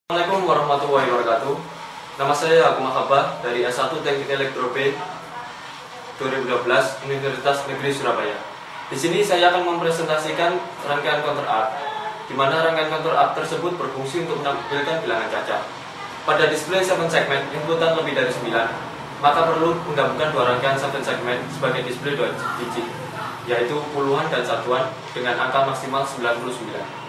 Assalamualaikum warahmatullahi wabarakatuh. Nama saya Agung Mahabah dari S1 Teknik Elektro B 2012 Universitas Negeri Surabaya. Di sini saya akan mempresentasikan rangkaian counter arc, di mana rangkaian counter arc tersebut berfungsi untuk menampilkan bilangan cacat. Pada display 7 segmen inputan lebih dari 9, maka perlu menggabungkan dua rangkaian 7 segmen sebagai display 2 digit, yaitu puluhan dan satuan dengan angka maksimal 99.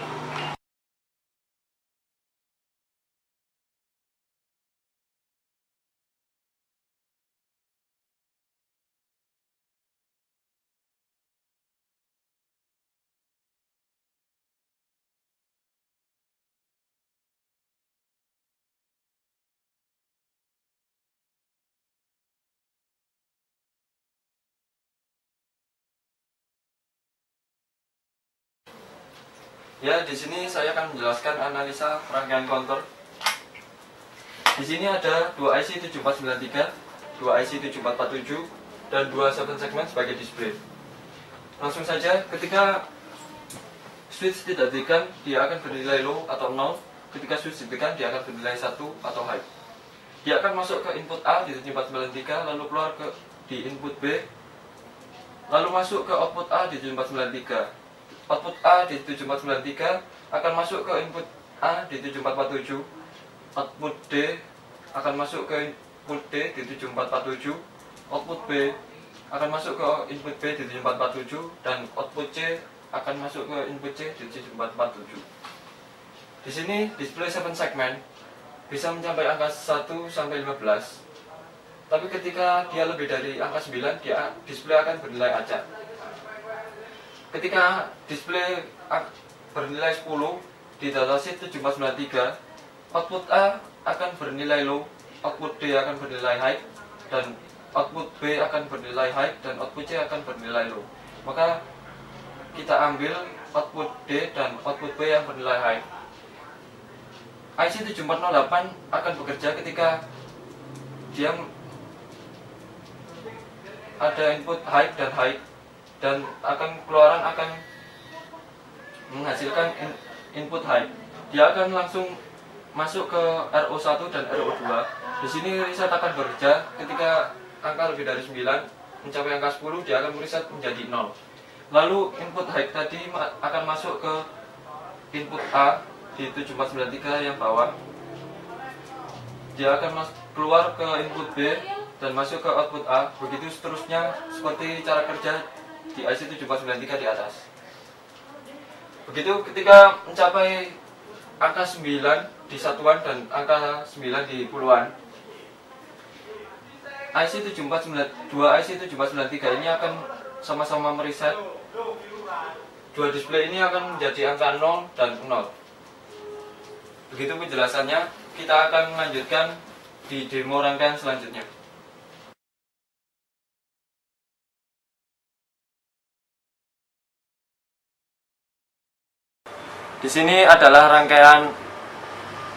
Ya, di sini saya akan menjelaskan analisa rangkaian counter. Di sini ada dua IC 7493, dua IC 7447, dan dua 7 segmen sebagai display. Langsung saja, ketika switch tidak ditekan, dia akan bernilai low atau 0. Ketika switch ditekan, dia akan bernilai 1 atau high. Dia akan masuk ke input A di 7493, lalu keluar di input B, lalu masuk ke output A di 7493. Output A di 7493 akan masuk ke input A di 7447. Output D akan masuk ke input D di 7447. Output B akan masuk ke input B di 7447. Dan output C akan masuk ke input C di 7447. Di sini display 7 segmen bisa mencapai angka 1 sampai 15. Tapi ketika dia lebih dari angka 9, display akan bernilai acak. Ketika display bernilai 10 di datasheet 7493, output A akan bernilai low, output D akan bernilai high, dan output B akan bernilai high, dan output C akan bernilai low. Maka kita ambil output D dan output B yang bernilai high. IC 7408 akan bekerja ketika dia ada input high dan high, dan keluaran akan menghasilkan input high. Dia akan langsung masuk ke RO1 dan RO2. Di sini reset akan bekerja ketika angka lebih dari 9 mencapai angka 10, dia akan mereset menjadi 0. Lalu input high tadi akan masuk ke input A di 7493 yang bawah. Dia akan keluar ke input B dan masuk ke output A. Begitu seterusnya seperti cara kerja di IC 7493 di atas. Begitu ketika mencapai angka 9 di satuan dan angka 9 di puluhan, dua IC 7493 ini akan sama-sama mereset. Dua display ini akan menjadi angka 0 dan 0. Begitu penjelasannya. Kita akan melanjutkan di demo rangkaian selanjutnya. Di sini adalah rangkaian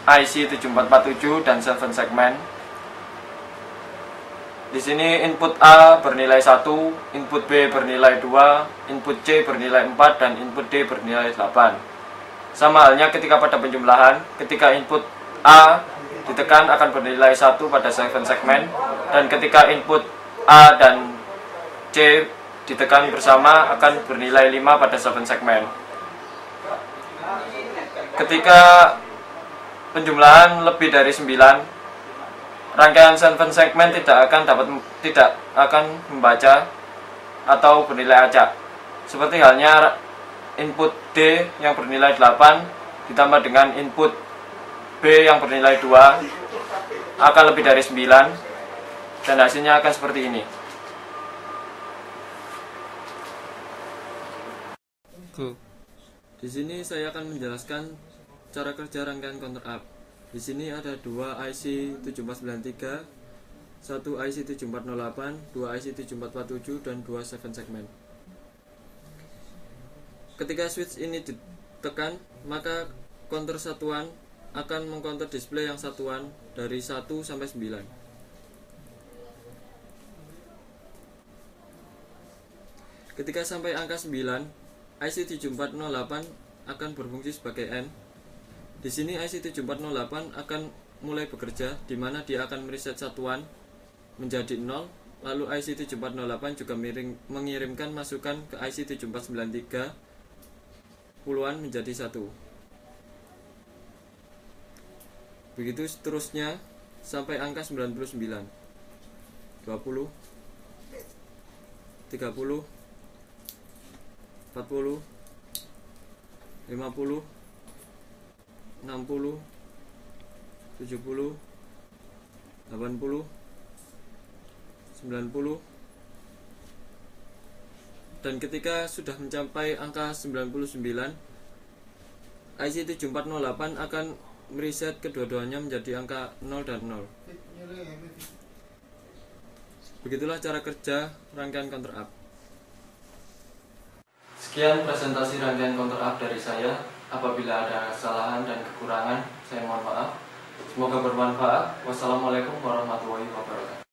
IC 7447 dan 7 segmen. Di sini input A bernilai 1, input B bernilai 2, input C bernilai 4, dan input D bernilai 8. Sama halnya ketika pada penjumlahan, ketika input A ditekan akan bernilai 1 pada 7 segmen, dan ketika input A dan C ditekan bersama akan bernilai 5 pada 7 segmen. Ketika penjumlahan lebih dari 9, rangkaian 7 segmen tidak akan membaca atau bernilai acak. Seperti halnya input D yang bernilai 8 ditambah dengan input B yang bernilai 2 akan lebih dari 9, dan hasilnya akan seperti ini. Di sini saya akan menjelaskan cara kerja rangkaian counter arc. Di sini ada dua IC 7493, satu IC 7408, dua IC 7447, dan dua 7 segmen. Ketika switch ini ditekan, maka counter satuan akan mengcounter display yang satuan dari 1 sampai 9. Ketika sampai angka 9, IC 7408 akan berfungsi sebagai AND. Di sini IC7408 akan mulai bekerja, di mana dia akan mereset satuan menjadi 0, lalu IC7408 juga mengirimkan masukan ke IC7493 puluhan menjadi 1. Begitu seterusnya sampai angka 99, 20, 30, 40, 50, 60, 70, 80, 90. Dan ketika sudah mencapai angka 99, IC7408 akan mereset kedua-duanya menjadi angka 0 dan 0. Begitulah cara kerja rangkaian counter up. Sekian presentasi rangkaian counter up dari saya. Apabila ada kesalahan dan kekurangan, saya mohon maaf. Semoga bermanfaat. Wassalamualaikum warahmatullahi wabarakatuh.